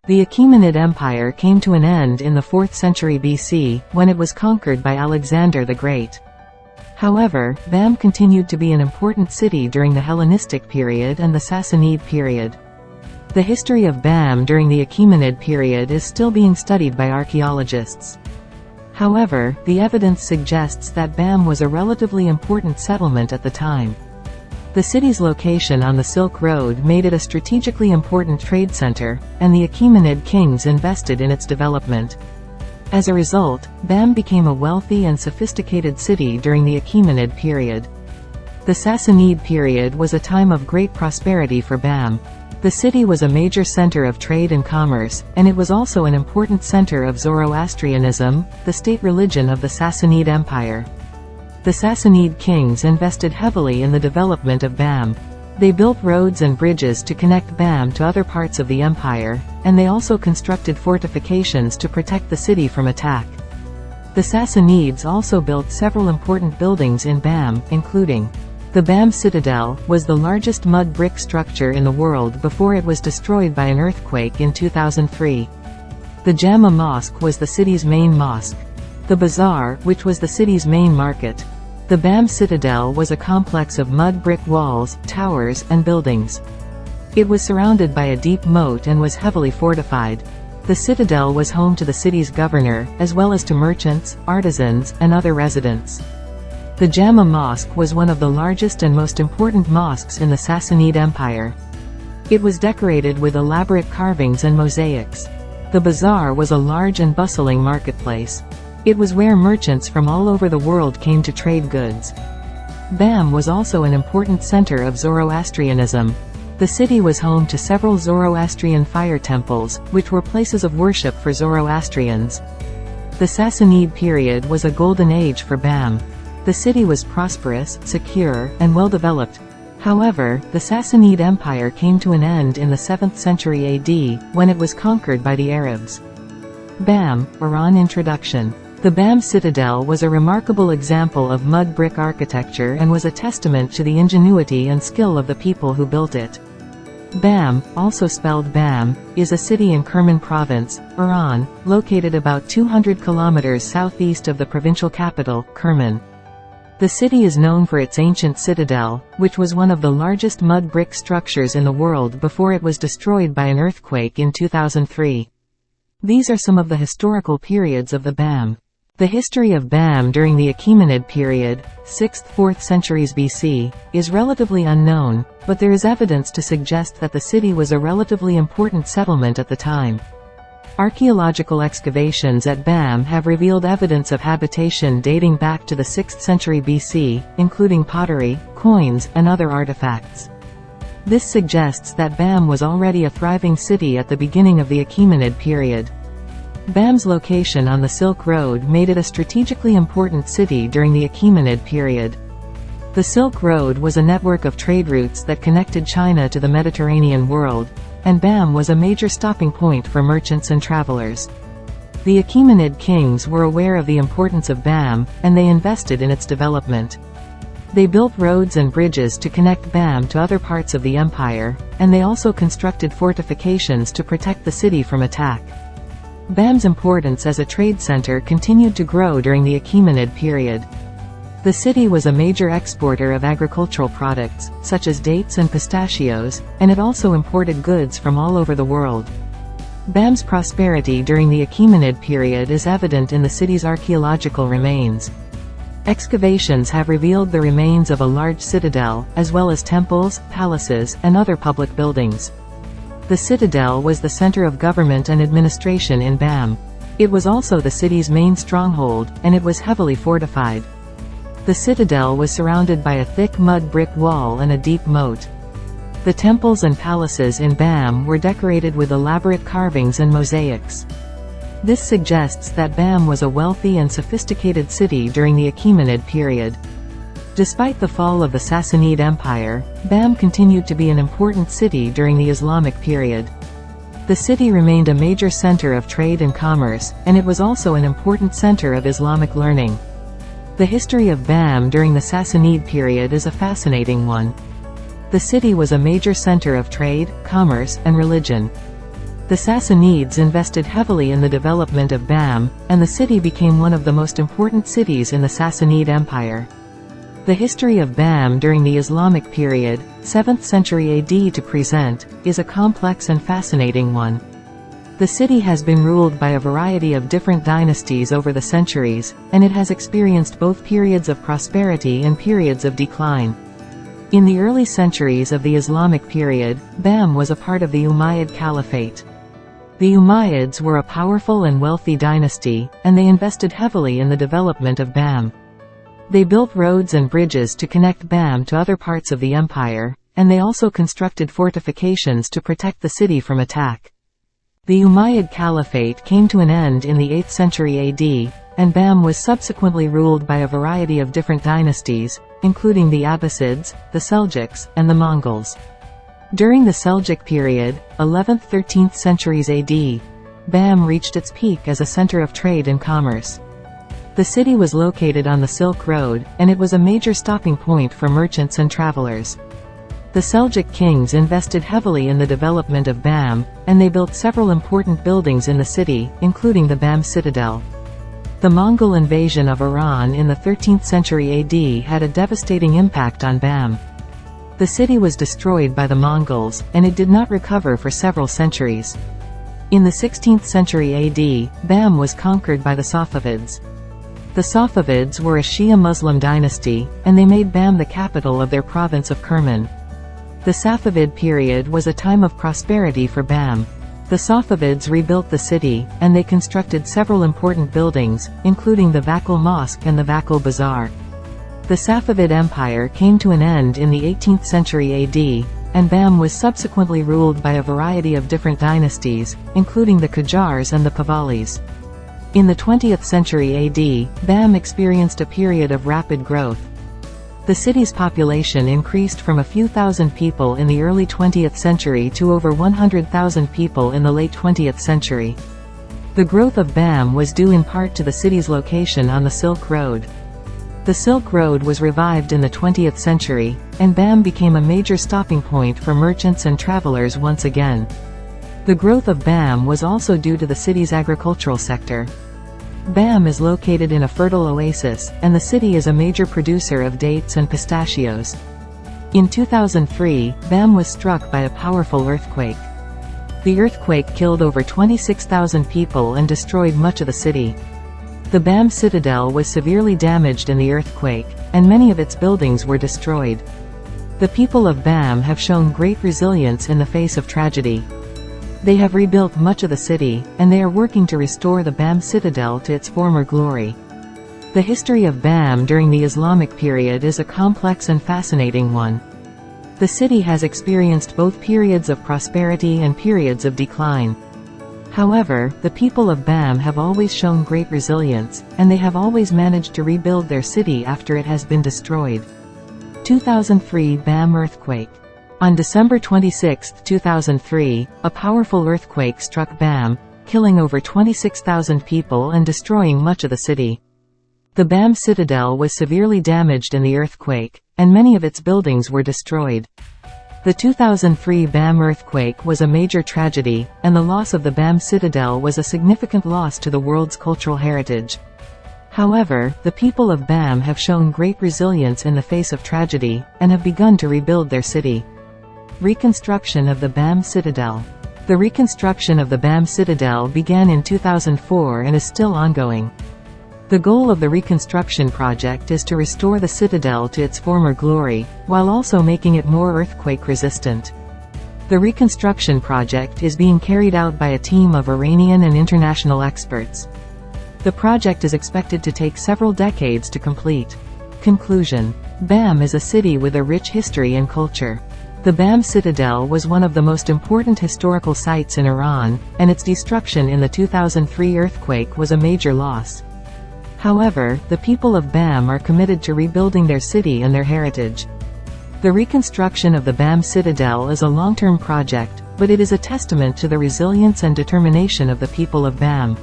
The Achaemenid Empire came to an end in the 4th century BC, when it was conquered by Alexander the Great. However, Bam continued to be an important city during the Hellenistic period and the Sassanid period. The history of Bam during the Achaemenid period is still being studied by archaeologists. However, the evidence suggests that Bam was a relatively important settlement at the time. The city's location on the Silk Road made it a strategically important trade center, and the Achaemenid kings invested in its development. As a result, Bam became a wealthy and sophisticated city during the Achaemenid period. The Sassanid period was a time of great prosperity for Bam. The city was a major center of trade and commerce, and it was also an important center of Zoroastrianism, the state religion of the Sassanid Empire. The Sassanid kings invested heavily in the development of Bam. They built roads and bridges to connect Bam to other parts of the empire, and they also constructed fortifications to protect the city from attack. The Sassanids also built several important buildings in Bam, including the Bam Citadel, was the largest mud brick structure in the world before it was destroyed by an earthquake in 2003. The Jama Mosque was the city's main mosque. The Bazaar, which was the city's main market. The Bam Citadel was a complex of mud brick walls, towers, and buildings. It was surrounded by a deep moat and was heavily fortified. The citadel was home to the city's governor, as well as to merchants, artisans, and other residents. The Jama Mosque was one of the largest and most important mosques in the Sassanid Empire. It was decorated with elaborate carvings and mosaics. The bazaar was a large and bustling marketplace. It was where merchants from all over the world came to trade goods. Bam was also an important center of Zoroastrianism. The city was home to several Zoroastrian fire temples, which were places of worship for Zoroastrians. The Sassanid period was a golden age for Bam. The city was prosperous, secure, and well-developed. However, the Sassanid Empire came to an end in the 7th century AD, when it was conquered by the Arabs. Bam, Iran. Introduction. The Bam Citadel was a remarkable example of mud brick architecture and was a testament to the ingenuity and skill of the people who built it. Bam, also spelled Bam, is a city in Kerman Province, Iran, located about 200 kilometers southeast of the provincial capital, Kerman. The city is known for its ancient citadel, which was one of the largest mud brick structures in the world before it was destroyed by an earthquake in 2003. These are some of the historical periods of the Bam. The history of Bam during the Achaemenid period, 6th–4th centuries BC, is relatively unknown, but there is evidence to suggest that the city was a relatively important settlement at the time. Archaeological excavations at Bam have revealed evidence of habitation dating back to the 6th century BC, including pottery, coins, and other artifacts. This suggests that Bam was already a thriving city at the beginning of the Achaemenid period. Bam's location on the Silk Road made it a strategically important city during the Achaemenid period. The Silk Road was a network of trade routes that connected China to the Mediterranean world, and Bam was a major stopping point for merchants and travelers. The Achaemenid kings were aware of the importance of Bam, and they invested in its development. They built roads and bridges to connect Bam to other parts of the empire, and they also constructed fortifications to protect the city from attack. Bam's importance as a trade center continued to grow during the Achaemenid period. The city was a major exporter of agricultural products, such as dates and pistachios, and it also imported goods from all over the world. Bam's prosperity during the Achaemenid period is evident in the city's archaeological remains. Excavations have revealed the remains of a large citadel, as well as temples, palaces, and other public buildings. The citadel was the center of government and administration in Bam. It was also the city's main stronghold, and it was heavily fortified. The citadel was surrounded by a thick mud brick wall and a deep moat. The temples and palaces in Bam were decorated with elaborate carvings and mosaics. This suggests that Bam was a wealthy and sophisticated city during the Achaemenid period. Despite the fall of the Sassanid Empire, Bam continued to be an important city during the Islamic period. The city remained a major center of trade and commerce, and it was also an important center of Islamic learning. The history of Bam during the Sassanid period is a fascinating one. The city was a major center of trade, commerce, and religion. The The Sassanids invested heavily in the development of Bam, and the city became one of the most important cities in the Sassanid Empire. The history of Bam during the Islamic period, 7th century AD to present, is a complex and fascinating one. The city has been ruled by a variety of different dynasties over the centuries, and it has experienced both periods of prosperity and periods of decline. In the early centuries of the Islamic period, Bam was a part of the Umayyad Caliphate. The Umayyads were a powerful and wealthy dynasty, and they invested heavily in the development of Bam. They built roads and bridges to connect Bam to other parts of the empire, and they also constructed fortifications to protect the city from attack. The Umayyad Caliphate came to an end in the 8th century AD, and Bam was subsequently ruled by a variety of different dynasties, including the Abbasids, the Seljuks, and the Mongols. During the Seljuk period, 11th–13th centuries AD, Bam reached its peak as a center of trade and commerce. The city was located on the Silk Road, and it was a major stopping point for merchants and travelers. The Seljuk kings invested heavily in the development of Bam, and they built several important buildings in the city, including the Bam Citadel. The Mongol invasion of Iran in the 13th century AD had a devastating impact on Bam. The city was destroyed by the Mongols, and it did not recover for several centuries. In the 16th century AD, Bam was conquered by the Safavids. The Safavids were a Shia Muslim dynasty, and they made Bam the capital of their province of Kerman. The Safavid period was a time of prosperity for Bam. The Safavids rebuilt the city, and they constructed several important buildings, including the Vakil Mosque and the Vakil Bazaar. The Safavid Empire came to an end in the 18th century AD, and Bam was subsequently ruled by a variety of different dynasties, including the Qajars and the Pahlavis. In the 20th century AD, Bam experienced a period of rapid growth. The city's population increased from a few thousand people in the early 20th century to over 100,000 people in the late 20th century. The growth of Bam was due in part to the city's location on the Silk Road. The Silk Road was revived in the 20th century, and Bam became a major stopping point for merchants and travelers once again. The growth of Bam was also due to the city's agricultural sector. Bam is located in a fertile oasis, and the city is a major producer of dates and pistachios. In 2003, Bam was struck by a powerful earthquake. The earthquake killed over 26,000 people and destroyed much of the city. The Bam Citadel was severely damaged in the earthquake, and many of its buildings were destroyed. The people of Bam have shown great resilience in the face of tragedy. They have rebuilt much of the city, and they are working to restore the Bam Citadel to its former glory. The history of Bam during the Islamic period is a complex and fascinating one. The city has experienced both periods of prosperity and periods of decline. However, the people of Bam have always shown great resilience, and they have always managed to rebuild their city after it has been destroyed. 2003 Bam earthquake. On December 26, 2003, a powerful earthquake struck Bam, killing over 26,000 people and destroying much of the city. The Bam Citadel was severely damaged in the earthquake, and many of its buildings were destroyed. The 2003 Bam earthquake was a major tragedy, and the loss of the Bam Citadel was a significant loss to the world's cultural heritage. However, the people of Bam have shown great resilience in the face of tragedy, and have begun to rebuild their city. Reconstruction of the Bam Citadel. The reconstruction of the Bam Citadel began in 2004 and is still ongoing. The goal of the reconstruction project is to restore the citadel to its former glory, while also making it more earthquake-resistant. The reconstruction project is being carried out by a team of Iranian and international experts. The project is expected to take several decades to complete. Conclusion. Bam is a city with a rich history and culture. The Bam Citadel was one of the most important historical sites in Iran, and its destruction in the 2003 earthquake was a major loss. However, the people of Bam are committed to rebuilding their city and their heritage. The reconstruction of the Bam Citadel is a long-term project, but it is a testament to the resilience and determination of the people of Bam.